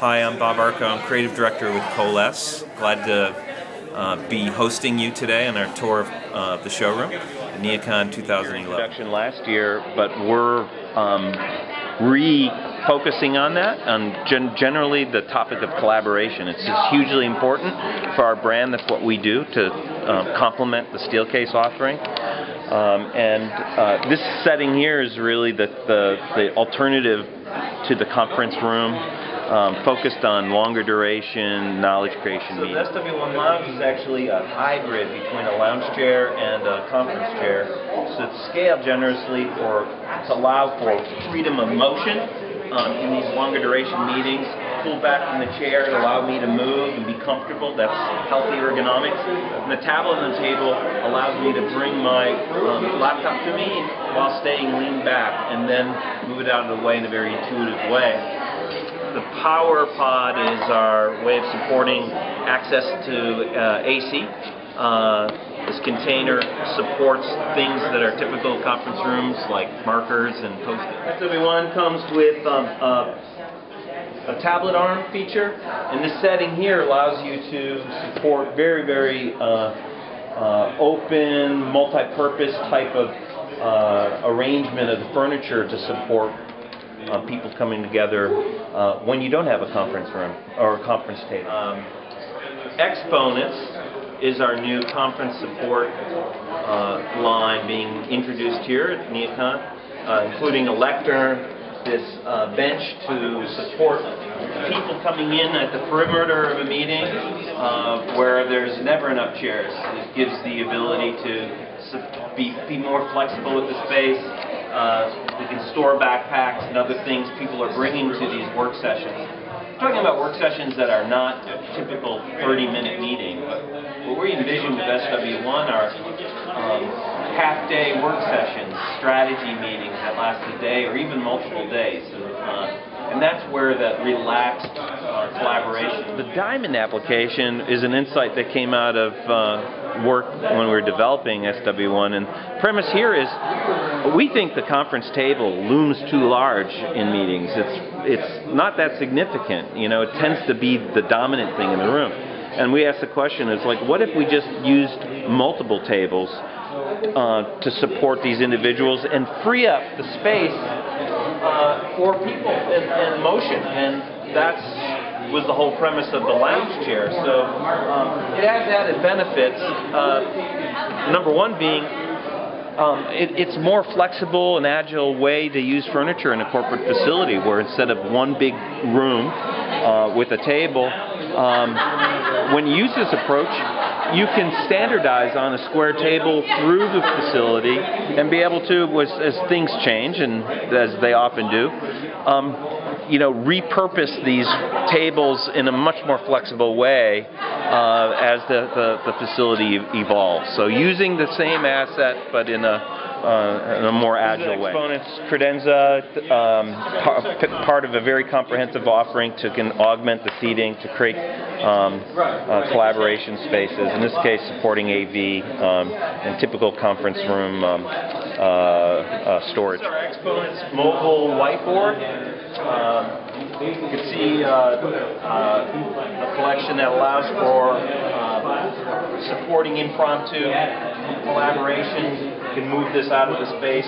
Hi, I'm Bob Arko. I'm Creative Director with Coalesse. Glad to be hosting you today on our tour of the showroom, NeoCon 2011. Introduction last year, but we're refocusing on that, on generally the topic of collaboration. It's just hugely important for our brand. That's what we do to complement the Steelcase offering. This setting here is really the alternative to the conference room, focused on longer duration, knowledge creation meetings. So the SW1 Lounge is actually a hybrid between a lounge chair and a conference chair. So it's scaled generously to allow for freedom of motion in these longer duration meetings. Pull back from the chair to allow me to move and be comfortable. That's healthy ergonomics. And the tablet on the table allows me to bring my laptop to me while staying lean back and then move it out of the way in a very intuitive way. The Power Pod is our way of supporting access to AC. This container supports things that are typical conference rooms like markers and post-it. SW1 comes with a tablet arm feature, and this setting here allows you to support very open, multi-purpose type of arrangement of the furniture to support people coming together when you don't have a conference room or a conference table. Exponents is our new conference support line being introduced here at NeoCon, including a lectern, this bench to support people coming in at the perimeter of a meeting where there's never enough chairs. It gives the ability to be more flexible with the space. We can store backpacks and other things people are bringing to these work sessions. We're talking about work sessions that are not a typical 30-minute meeting. What we envision with SW1 are half-day work sessions, strategy meetings that last a day or even multiple days. And that's where that relaxed collaboration. The diamond application is an insight that came out of work when we were developing SW1. And the premise here is we think the conference table looms too large in meetings. It's not that significant. You know, it tends to be the dominant thing in the room. And we asked the question, it's like, what if we just used multiple tables to support these individuals and free up the space for people in motion? And that was the whole premise of the lounge chair. So it has added benefits. Number one being it's more flexible and agile way to use furniture in a corporate facility, where instead of one big room with a table, when you use this approach, you can standardize on a square table through the facility and be able to, as things change, and as they often do, repurpose these tables in a much more flexible way as the facility evolves. So using the same asset, but in a more agile way. Exponents credenza, part of a very comprehensive offering to augment the seating to create collaboration spaces. In this case, supporting AV and typical conference room storage. Our Exponents mobile whiteboard. You can see a collection that allows for supporting impromptu collaboration. You can move this out of the space.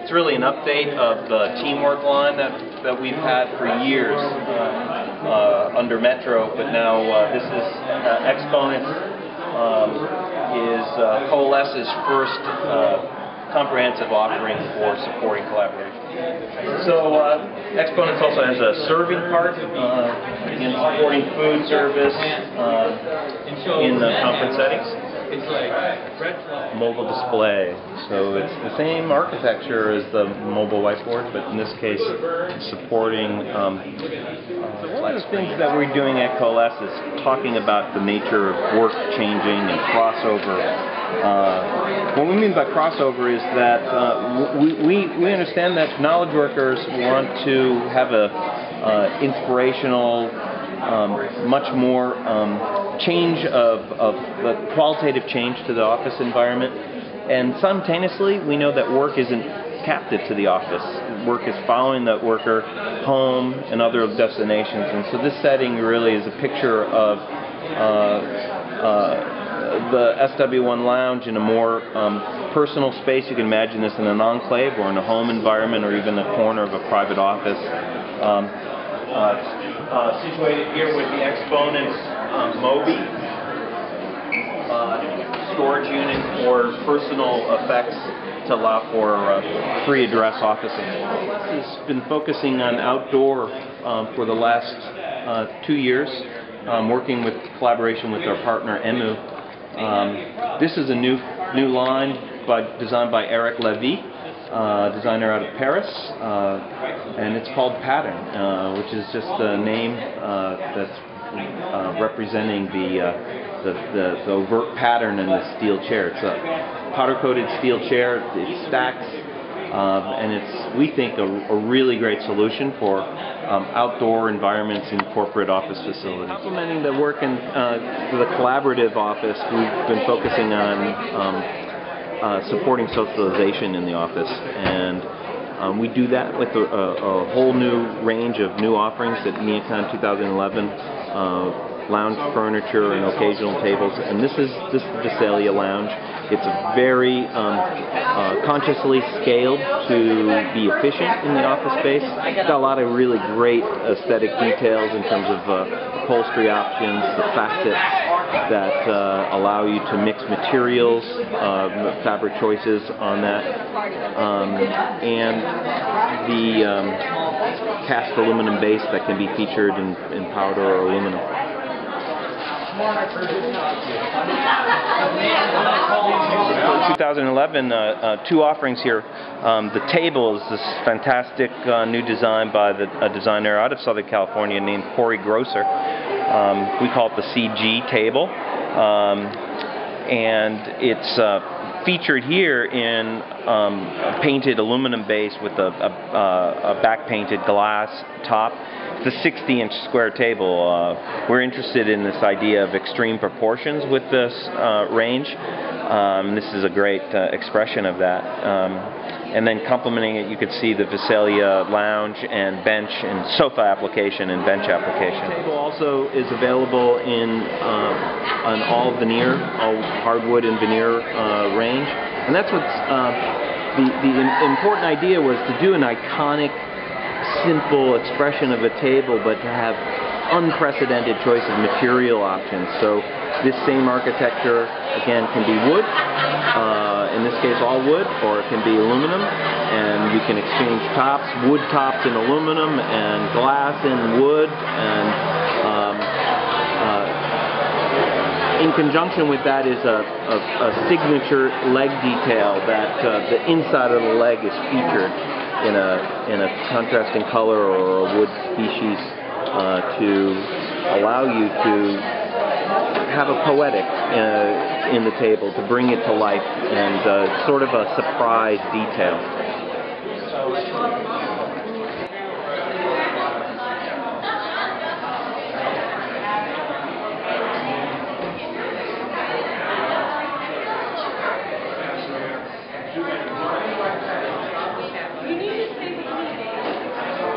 It's really an update of the teamwork line that we've had for years under Metro, but now this is Exponents is Coalesce's first comprehensive offering for supporting collaboration. So Exponents also has a serving part in supporting food service in the conference settings. Mobile display. So it's the same architecture as the mobile whiteboard, but in this case supporting so one of the things that we're doing at Coalesse is talking about the nature of work changing and crossover. What we mean by crossover is that we understand that knowledge workers want to have a inspirational, much more change of the qualitative change to the office environment, and simultaneously we know that work isn't captive to the office. Work is following the worker home and other destinations, and so this setting really is a picture of the SW1 lounge in a more personal space. You can imagine this in an enclave or in a home environment or even a corner of a private office. Situated here with the Exponent's Moby storage unit for personal effects to allow for free address officing. Coalesse has been focusing on outdoor for the last 2 years, working with collaboration with our partner Emu. This is a new line designed by Eric Levy, designer out of Paris, and it's called Pattern, which is just a name that's representing the overt pattern in the steel chair. It's a powder-coated steel chair. It stacks, and it's, we think, a really great solution for outdoor environments in corporate office facilities. Complementing the work in for the collaborative office, we've been focusing on supporting socialization in the office, and we do that with a whole new range of new offerings at NeoCon 2011. Lounge furniture and occasional tables, and this is the Visalia Lounge. It's very consciously scaled to be efficient in the office space. It's got a lot of really great aesthetic details in terms of upholstery options, the facets that allow you to mix materials, fabric choices on that, and the cast aluminum base that can be featured in powder or aluminum. 2011, two offerings here. The table is this fantastic new design by a designer out of Southern California named Corey Grosser. We call it the CG table, and it's featured here in a painted aluminum base with a back-painted glass top. It's a 60-inch square table. We're interested in this idea of extreme proportions with this range. This is a great expression of that. And then complementing it, you could see the Visalia lounge and bench and sofa application and bench application. The table also is available in an all veneer, all hardwood and veneer range. And that's what's the important idea was to do an iconic, simple expression of a table, but to have unprecedented choice of material options. So this same architecture, again, can be wood, in this case all wood, or it can be aluminum, and you can exchange tops, wood tops in aluminum and glass in wood, and in conjunction with that is a signature leg detail that the inside of the leg is featured in a contrasting color or a wood species to allow you to have a poetic in the table, to bring it to life, and sort of a surprise detail.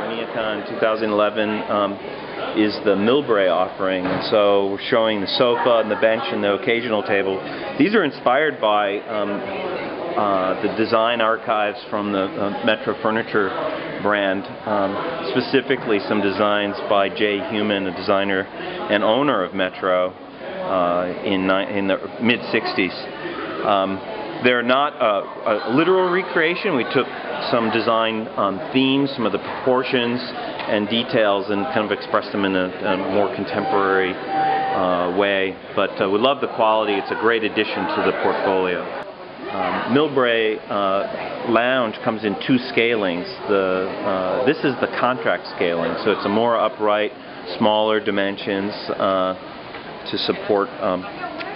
NeoCon 2011 is the Milbray offering, and so we're showing the sofa and the bench and the occasional table. These are inspired by the design archives from the Metro Furniture brand, specifically some designs by Jay Human, a designer and owner of Metro in the mid-60s. They're not a literal recreation. We took some design themes, some of the proportions and details, and kind of expressed them in a more contemporary way. But we love the quality. It's a great addition to the portfolio. Milbray Lounge comes in two scalings. This is the contract scaling, so it's a more upright, smaller dimensions to support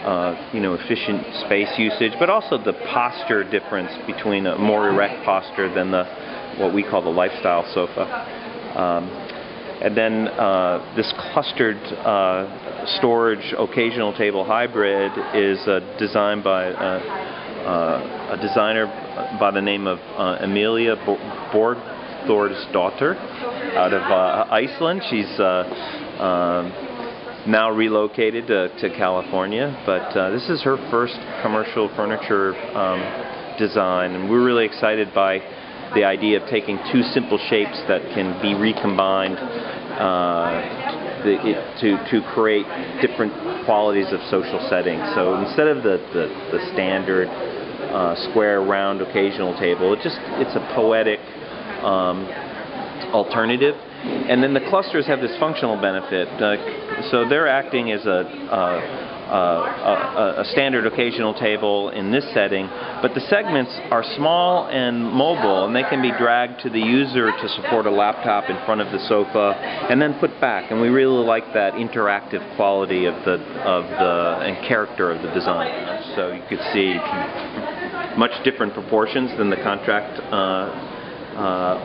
efficient space usage, but also the posture difference between a more erect posture than what we call the lifestyle sofa. And then this clustered storage occasional table hybrid is designed by a designer by the name of Amelia Borgþórsdóttir out of Iceland. She's now relocated to California, but this is her first commercial furniture design, and we're really excited by the idea of taking two simple shapes that can be recombined to create different qualities of social settings. So instead of the standard square, round, occasional table, it's a poetic alternative. And then the clusters have this functional benefit. So they're acting as a standard occasional table in this setting, but the segments are small and mobile, and they can be dragged to the user to support a laptop in front of the sofa and then put back. And we really like that interactive quality of the and character of the design. So you could see much different proportions than the contract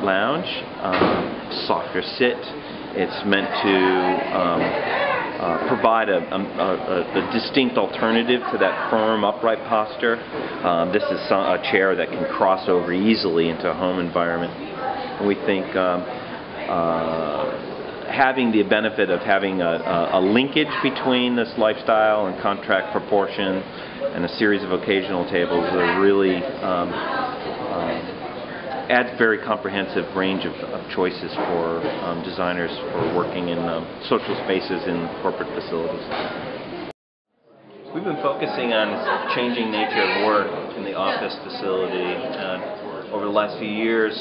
lounge. Softer sit. It's meant to provide a distinct alternative to that firm upright posture. This is a chair that can cross over easily into a home environment. And we think having the benefit of having a linkage between this lifestyle and contract proportion and a series of occasional tables really adds very comprehensive range of choices for designers for working in social spaces in corporate facilities. We've been focusing on this changing nature of work in the office facility over the last few years,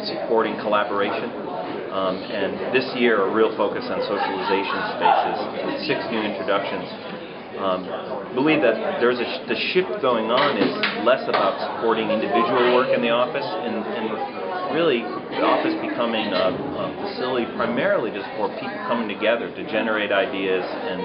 supporting collaboration, and this year a real focus on socialization spaces with 6 new introductions. Believe that the shift going on is less about supporting individual work in the office and really the office becoming a facility primarily just for people coming together to generate ideas and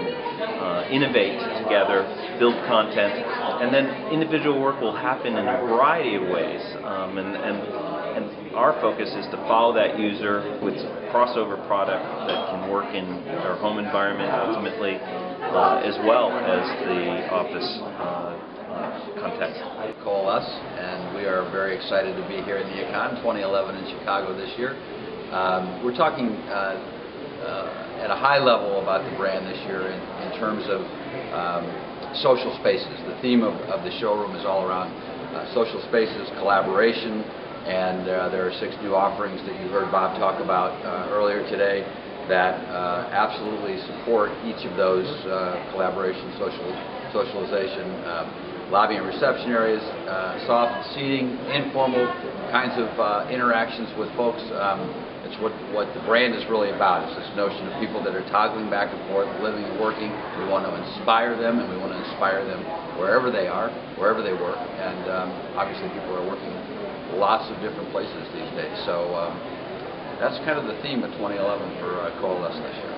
innovate together, build content, and then individual work will happen in a variety of ways. And our focus is to follow that user with crossover product that can work in their home environment ultimately, as well as the office context. Coalesse, and we are very excited to be here at NeoCon 2011 in Chicago this year. We're talking at a high level about the brand this year in terms of social spaces. The theme of the showroom is all around social spaces, collaboration, and there are 6 new offerings that you heard Bob talk about earlier today that absolutely support each of those collaboration, socialization, lobby and reception areas, soft seating, informal kinds of interactions with folks. It's what the brand is really about. It's this notion of people that are toggling back and forth, living and working. We want to inspire them, and we want to inspire them wherever they are, wherever they work. And obviously people are working lots of different places these days. So that's kind of the theme of 2011 for Coalesse this year.